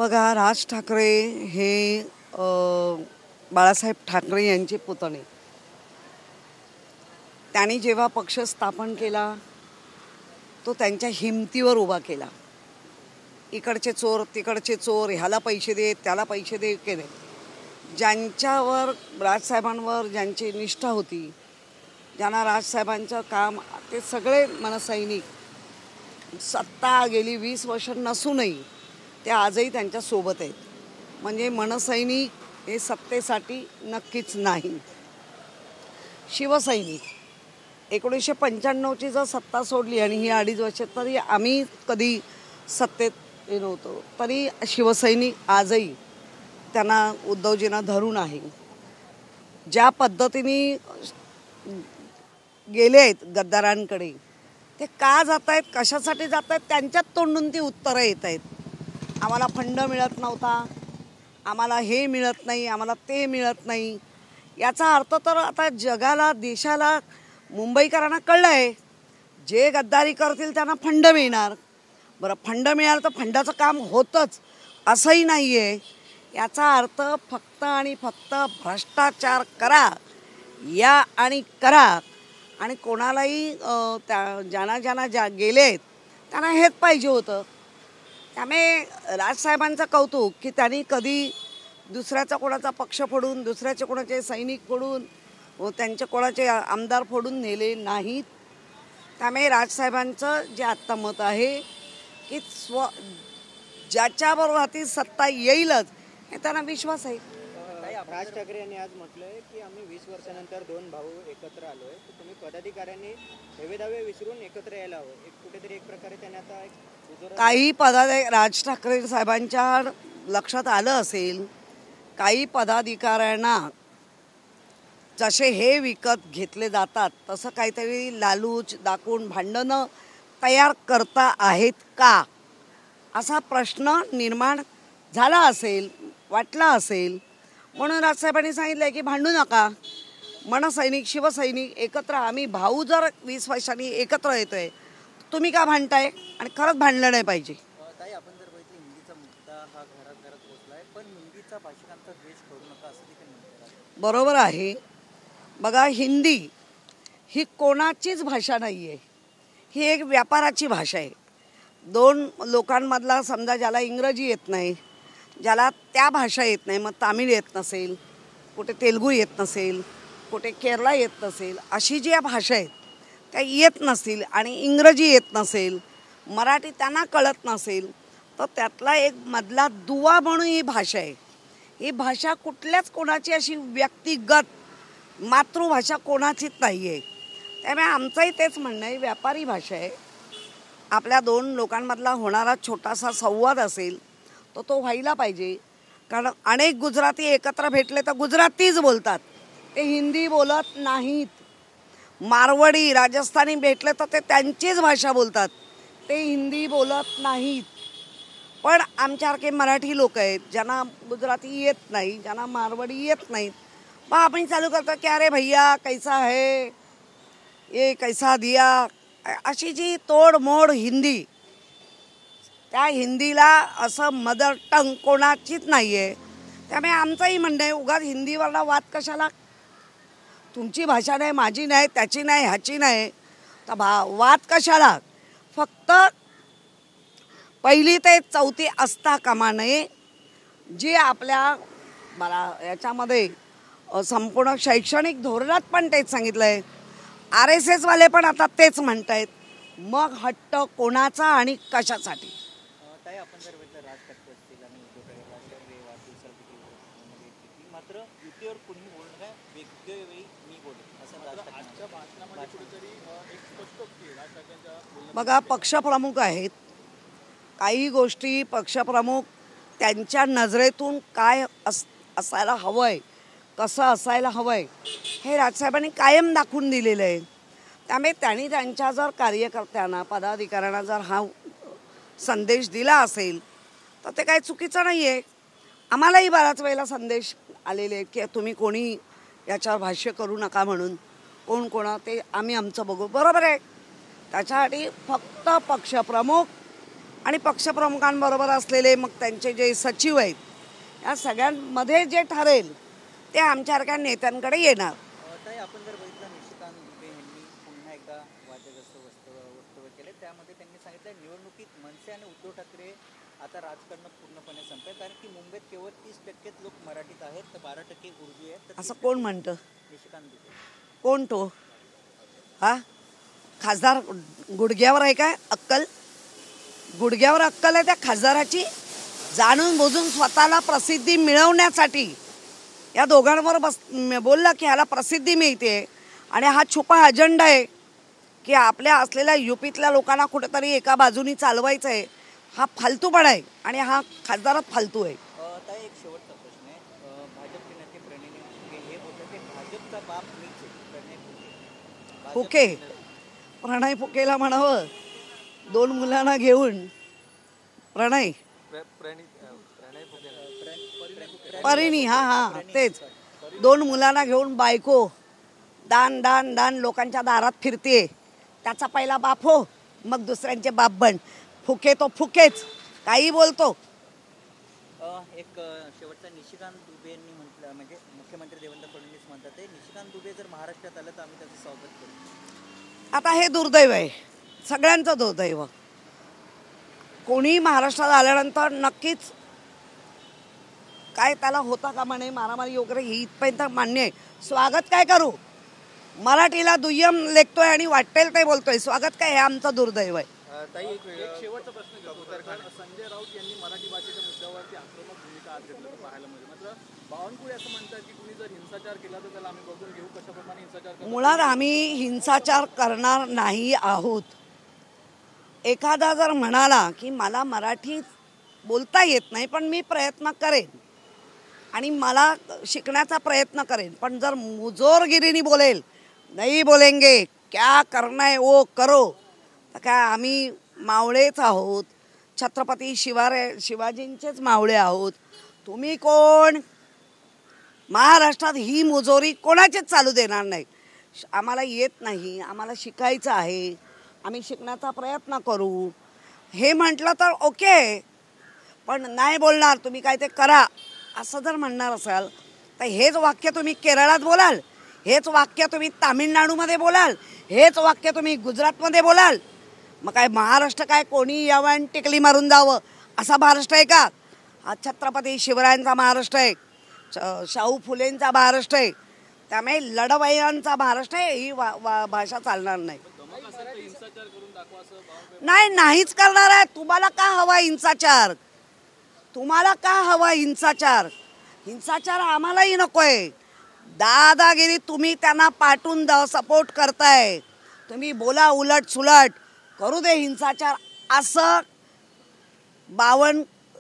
बघा, राज ठाकरे हे बाळासाहेब ठाकरे यांचे पुतणे. त्यांनी जेव्हा पक्ष स्थापन केला तो त्यांच्या हिमतीवर उभा केला. इकडचे चोर तिकडचे चोर, ह्याला पैसे दे त्याला पैसे दे केले. ज्यांच्यावर राजसाहेबांवर ज्यांची निष्ठा होती, ज्यांना राजसाहेबांचं काम, ते सगळे मनसैनिक सत्ता गेली 20 वर्ष नसूनही ते आजही त्यांच्या सोबत आहेत. म्हणजे मनसैनिक हे सत्तेसाठी नक्कीच नाही. शिवसैनिक 1995ची जर सत्ता सोडली आणि ही 2.5 वर्ष तरी आम्ही कधी सत्तेत नव्हतो, तरी शिवसैनिक आजही त्यांना उद्धवजींना धरून आहे. ज्या पद्धतीने गेले आहेत गद्दारांकडे, ते का जात आहेत, कशासाठी जात आहेत, त्यांच्यात तोंडून ती उत्तरं येत आहेत. आम्हाला फंड मिळत नव्हता, आम्हाला हे मिळत नाही, आम्हाला ते मिळत नाही. याचा अर्थ तर आता जगाला, देशाला, मुंबईकरांना कळलं आहे, जे गद्दारी करतील त्यांना फंड मिळणार. बरं, फंड मिळालं तर फंडाचं काम होतंच असंही नाही आहे. याचा अर्थ फक्त आणि फक्त भ्रष्टाचार करा या आणि करा. आणि कोणालाही ज्यांना ज्या गेले आहेत त्यांना हेच पाहिजे होतं. त्यामुळे राजसाहेबांचं कौतुक की त्यांनी कधी दुसऱ्याचा कोणाचा पक्ष फोडून, दुसऱ्याचे कोणाचे सैनिक फोडून, त्यांचे कोणाचे आमदार फोडून नेले नाहीत. त्यामुळे राजसाहेबांचं जे आत्ता मत आहे की ज्याच्याबरोबर हाती सत्ता येईलच हे त्यांना विश्वास आहे. राज ठाकरे यांनी आज म्हटलंय की आम्ही 20 वर्षानंतर 2 भाऊ एकत्र आलोय, तर तुम्ही पदाधिकाऱ्यांनी हेवेदावे विसरून एकत्र यायला हवं. कुठेतरी एक प्रकारे त्यांनी आता काही राज ठाकरे साहेबांच्या लक्षात आलं असेल, काही पदाधिकाऱ्यांना जसे हे विकत घेतले जातात तसं काहीतरी लालूच दाखवून भांडणं तयार करता आहेत का, असा प्रश्न निर्माण झाला असेल, वाटला असेल. म्हणून राजसाहेबांनी सांगितलं की भांडू नका, मनसैनिक शिवसैनिक एकत्र, आम्ही भाऊ जर 20 वर्षांनी एकत्र येतोय, तुम्ही का भांडताय, आणि खरंच भांडलं नाही पाहिजे. ताई, आपण जर बघितलं हिंदीचा मुद्दा हा घरात पोहोचलाय, पण हिंदीचा भाषिकांचा द्वेष करू नका असं देखील म्हणतात. बरोबर आहे. बघा, हिंदी ही कोणाचीच भाषा नाही आहे, ही एक व्यापाराची भाषा आहे. 2 लोकांमधला, समजा ज्याला इंग्रजी येत नाही, ज्याला त्या भाषा येत नाही, मग तामिळ येत नसेल, कुठे तेलुगू येत नसेल, कुठे केरला येत नसेल, अशी जी भाषा आहेत त्या येत नसतील आणि इंग्रजी येत नसेल, मराठी त्यांना कळत नसेल, तर त्यातला एक मधला दुवा म्हणून ही भाषा आहे. ही भाषा कुठल्याच कोणाची अशी व्यक्तिगत मातृभाषा कोणाचीच नाही आहे. त्यामुळे आमचंही तेच म्हणणं आहे, व्यापारी भाषा आहे. आपल्या 2 लोकांमधला होणारा छोटासा संवाद असेल तर तो व्हायला पाहिजे. कारण अनेक गुजराती एकत्र भेटले तर गुजरातीच बोलतात, ते हिंदी बोलत नाहीत. मारवाडी राजस्थानी भेटले तर ते त्यांचीच भाषा बोलतात, ते हिंदी बोलत नाहीत. पण आमच्यासारखे मराठी लोक आहेत ज्यांना गुजराती येत नाही, ज्यांना मारवाडी येत नाहीत, मग आपण चालू करतो की अरे भैया कैसा है, ये कैसा दिया, अशी जी तोडमोड हिंदी, त्या हिंदीला असं मदर टंग कोणाचीच नाही आहे. त्यामुळे आमचंही म्हणणं आहे, उगाच हिंदीवरला वाद कशाला. तुमची भाषा नाही, माझी नाही, त्याची नाही, ह्याची नाही, तर वाद कशाला. फक्त 1ली ते 4थी असता कामा नये. जे आपल्या मला याच्यामध्ये संपूर्ण शैक्षणिक धोरणात पण तेच सांगितलं आहे, RSS वाले पण आता तेच म्हणत आहेत. मग हट्ट कोणाचा आणि कशासाठी. ताई, आपण जर बघितलं राज ठाकरे असतील आणि उद्धव ठाकरे मात्र युतीवर कुणी बोलणं काय वेगळे वेळी मी बोलेन असं आजच्या भाषणामध्ये कुठेतरी एक स्पष्ट. बघा, पक्षप्रमुख आहेत, काही गोष्टी पक्षप्रमुख त्यांच्या नजरेतून काय असायला हवं आहे, कसं असायला हवं आहे, हे राजसाहेबांनी कायम दाखवून दिलेलं आहे. त्यामुळे त्यांनी त्यांच्या जर कार्यकर्त्यांना, पदाधिकाऱ्यांना जर हा संदेश दिला असेल तर ते काही चुकीचं नाही आहे. आम्हालाही बऱ्याच वेळेला संदेश आलेले आहेत की तुम्ही कोणी याच्यावर भाष्य करू नका म्हणून, कोण ते आम्ही आमचं बघू. बरोबर आहे. त्याच्यासाठी फक्त पक्षप्रमुख आणि पक्षप्रमुखांबरोबर असलेले मग त्यांचे जे सचिव आहेत या सगळ्यांमध्ये जे ठरेल ते आमच्यासारख्या नेत्यांकडे येणार. ताई, आपण जर बघितलं निशिकांत दुबे यांनी पुन्हा एकदा वादग्रस्त वक्तव्य केले. त्यामध्ये त्यांनी सांगितलं निवडणुकीत मनसे आणि उद्धव ठाकरे आता राजकारण पूर्णपणे संपेल, कारण की मुंबईत केवळ 30% लोक मराठीत आहेत, तर 12% उर्दू आहेत. असं कोण म्हणतं? निशिकांत दुबे. कोण तो? हा खासदार गुडघ्यावर आहे काय अक्कल? गुडघ्यावर अक्कल आहे त्या खासदाराची? जाणून बुजून स्वतःला प्रसिद्धी मिळवण्यासाठी या दोघांवर बोललं की ह्याला प्रसिद्धी मिळते आणि हा छुपा अजेंडा आहे की आपल्या असलेल्या युपीतल्या लोकांना कुठेतरी एका बाजूनी चालवायचं आहे. हा फालतूपणा आहे आणि हा खासदारच फालतू आहे. ताई, एक शेवटचा प्रश्न आहे. भाजपचे नेते प्रणय फुके हे बोलतात की भाजपचा बाप मीच आहे, प्रणय फुके. प्रणय फुकेला म्हणावं 2 मुलांना घेऊन प्रणय परिणी हा तेच 2 मुलांना घेऊन बायको दान दान दान लोकांच्या दारात फिरते. त्याचा पहिला बाप हो, मग दुसऱ्यांचे बाप बन. फुके तो फुकेच, काही बोलतो. एक शेवटचा, निशिकांत दुबे यांनी म्हटलं, म्हणजे मुख्यमंत्री देवेंद्र फडणवीस म्हणतात ते निशिकांत दुबे जर महाराष्ट्रात आलं तर आम्ही त्याचं स्वागत करू. आता हे दुर्दैव आहे, सगळ्यांचं दुर्दैव. कोणी महाराष्ट्रात आल्यानंतर नक्कीच काय त्याला होता का म्हणे मारामारी वगैरे ही इथपर्यंत मान्य आहे. स्वागत काय करू? मराठीला दुय्यम लेखतोय आणि वाटेल ते बोलतोय, स्वागत काय? हे आमचं दुर्दैव आहे. ताई, एक शेवटचा प्रश्न घेतो. संजय राऊत यांनी मराठी भाषेच्या मुद्द्यावरती आक्रमक भूमिका आज घेतलं पाहायला मिळेल. मात्र बावनकुळे असं म्हणतात की तुम्ही जर हिंसाचार केला तर त्याला आम्ही बघून घेऊ, कशाप्रमाणे हिंसाचार करतो. मुळात आम्ही हिंसाचार करणार नाही आहोत. एखादा जर म्हणाला की मला मराठी बोलता येत नाही पण मी प्रयत्न करेन आणि मला शिकण्याचा प्रयत्न करेन, पण जर मुजोरगिरीने बोलेल नाही बोलेंगे क्या करना है वो करो, तर काय आम्ही मावळेच आहोत, छत्रपती शिवाजींचेच मावळे आहोत. तुम्ही कोण? महाराष्ट्रात ही मुजोरी कोणाचीच चालू देणार नाही. आम्हाला येत नाही, आम्हाला शिकायचं आहे, आम्ही शिकण्याचा प्रयत्न करू हे म्हटलं तर ओके, पण नाही बोलणार तुम्ही काय ते करा असं जर म्हणणार असाल तर हेच वाक्य तुम्ही केरळात बोलाल, हेच वाक्य तुम्ही तामिळनाडूमध्ये बोलाल, हेच वाक्य तुम्ही गुजरातमध्ये बोलाल. मग काय महाराष्ट्र काय कोणी यावं आणि टिकली मारून जावं असा महाराष्ट्र आहे का? हा छत्रपती शिवरायांचा महाराष्ट्र आहे, शाहू फुलेंचा महाराष्ट्र आहे. त्यामुळे लढवय्यांचा महाराष्ट्र आहे, ही भाषा चालणार नाही. नाहीच करणार आहे. तुम्हाला का हवा हिंसाचार? तुम्हाला का हवा हिंसाचार? हिंसाचार आम्हालाही नकोय. दादागिरी तुम्ही त्यांना पाठवून सपोर्ट करताय. तुम्ही बोला उलट सुलट, करू दे हिंसाचार असं बावनकुळे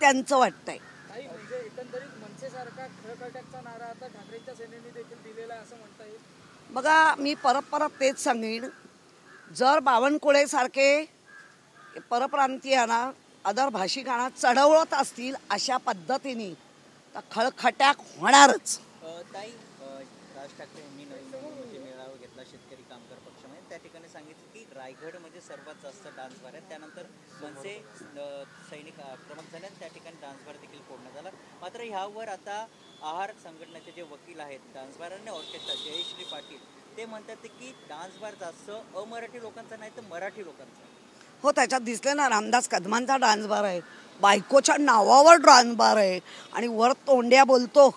त्यांचं वाटतंय. म्हणजे एकंदरीत मनसेसारखा खळखळाटचा नारा आता ठाकरेंच्या सेनेने देखील दिलेला आहे असं म्हणता येईल. बघा, मी परत तेच सांगेन, जर बावनकुळे सारखे परप्रांतीयांना अदर भाषिकांना चढवत असतील अशा पद्धतीने तर खळखट्याक होणारच. ताई, राज ठाकरे यांनी नवीन मुंबईमध्ये मेळावा घेतला शेतकरी कामगार पक्षामध्ये. त्या ठिकाणी सांगितलं की रायगडमध्ये सर्वात जास्त डान्स बार आहे, त्यानंतर मनसे सैनिक आक्रमक झाले आणि त्या ठिकाणी डान्स बार देखील फोडण्यात आला. मात्र ह्यावर आता आहार संघटनेचे जे वकील आहेत डान्स बार आणि ऑर्केस्ट्रा जयश्री पाटील, ते म्हणतात की डान्स बार जास्त अमराठी लोकांचा नाही तर मराठी लोकांचा. हो, त्याच्यात दिसले ना, रामदास कदमांचा डान्स बार आहे, बायकोच्या नावावर डान्स बार आहे आणि वर तोंड्या बोलतो,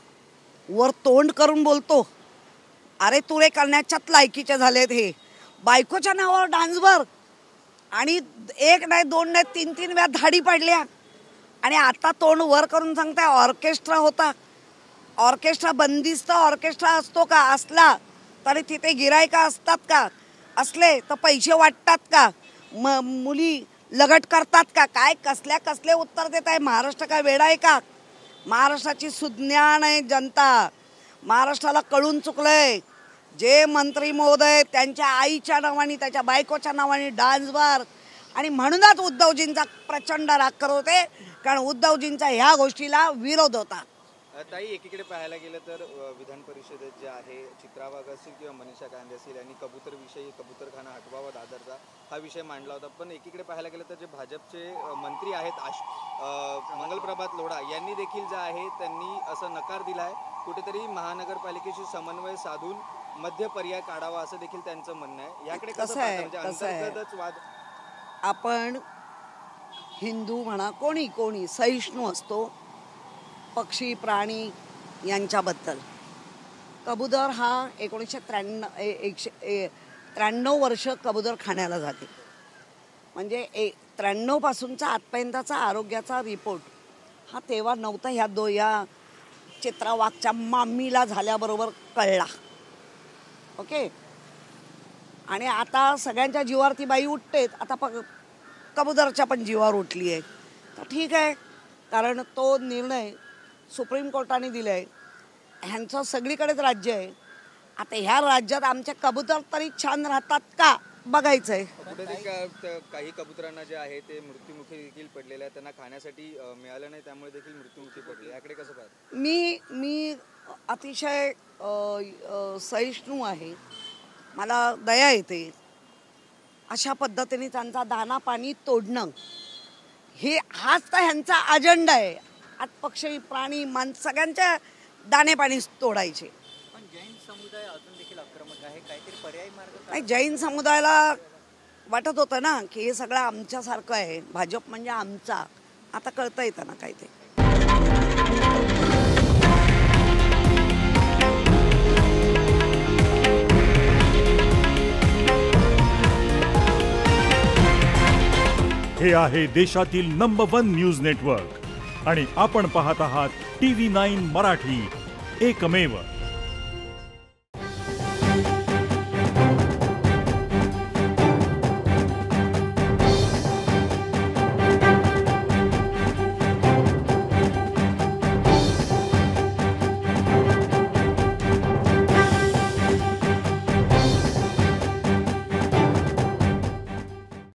वर तोंड करून बोलतो. अरे तुरे करण्याच्यात लायकीचे झालेत हे. बायकोच्या नावावर डान्स बार आणि 1 नाही 2 नाही 3 वेळा धाडी पडल्या आणि आता तोंड वर करून सांगताय ऑर्केस्ट्रा होता. ऑर्केस्ट्रा बंदिस्त ऑर्केस्ट्रा असतो का? असला तरी तिथे गिरायका असतात का? असले तर पैसे वाटतात का? मुली लगट करतात का? काय कसले उत्तर देत आहे? महाराष्ट्र काय वेडा आहे का? महाराष्ट्राची सुज्ञान आहे जनता. महाराष्ट्राला कळून चुकलंय. जे मंत्री महोदय त्यांच्या आईच्या नावाने त्याच्या बायकोच्या नावाने डान्स बार, आणि म्हणूनच उद्धवजींचा प्रचंड राग करत होते, कारण उद्धवजींचा ह्या गोष्टीला विरोध होता. ताई, एकीकडे पाहायला गेलं तर विधान परिषदेत जे आहे चित्रा वाघ असतील किंवा मनीषा कांदे असतील यांनी कबूतरविषयी कबूतरखाना हटवावा दादरचा हा विषय मांडला होता. पण एकीकडे पाहायला गेलं तर जे भाजपचे मंत्री आहेत मंगलप्रभात लोढा यांनी देखील जे आहे त्यांनी असं नकार दिला आहे. कुठेतरी महानगरपालिकेशी समन्वय साधून मध्य पर्याय काढावा असं देखील त्यांचं म्हणणं आहे. याकडे कसं पाहता? म्हणजे अंतर्गतच वाद. आपण हिंदू म्हणा कोणी सहिष्णू असतो पक्षी प्राणी यांच्याबद्दल. कबूतर हा 1993 वर्ष कबूतर खाण्याला जाते. म्हणजे 93 पासूनचा आजपर्यंतचा आरोग्याचा रिपोर्ट हा तेव्हा नव्हता. या चित्रा वाघच्या मामीला झाल्याबरोबर कळला. ओके. आणि आता सगळ्यांच्या जीवावर ती बाई उठतेच. आता कबूतरच्या पण जीवावर उठली आहे. तर ठीक आहे, कारण तो निर्णय सुप्रीम कोर्टाने दिला आहे. ह्यांचं सगळीकडेच राज्य आहे. आता ह्या राज्यात आमचे कबूतर तरी छान राहतात का बघायचं आहे. कुठेतरी काही कबुतरांना जे आहे ते मृत्युमुखी देखील पडलेले आहे. त्यांना खाण्यासाठी मिळालं नाही, त्यामुळे देखील मृत्युमुखी पडले. याकडे कसं पाहता? मी अतिशय सहिष्णू आहे. मला दया येते. अशा पद्धतीने त्यांचा दाना पाणी तोडणं हाच तर ह्यांचा अजेंडा आहे. आज पक्षी प्राणी सगळ्यांच्या दाणे पाणी तोडायचे. पण जैन समुदाय अजून देखील आक्रमक आहे. काहीतरी पर्यायी मार्ग नाही, जैन समुदायाला वाटत होतं ना की हे सगळं आमच्यासारखं आहे, भाजप म्हणजे आमचा. आता कळतं येतं ना काय ते. हे आहे देशातील नंबर 1 न्यूज नेटवर्क आणि आपण पाहत आहात TV9 मराठी, एकमेव.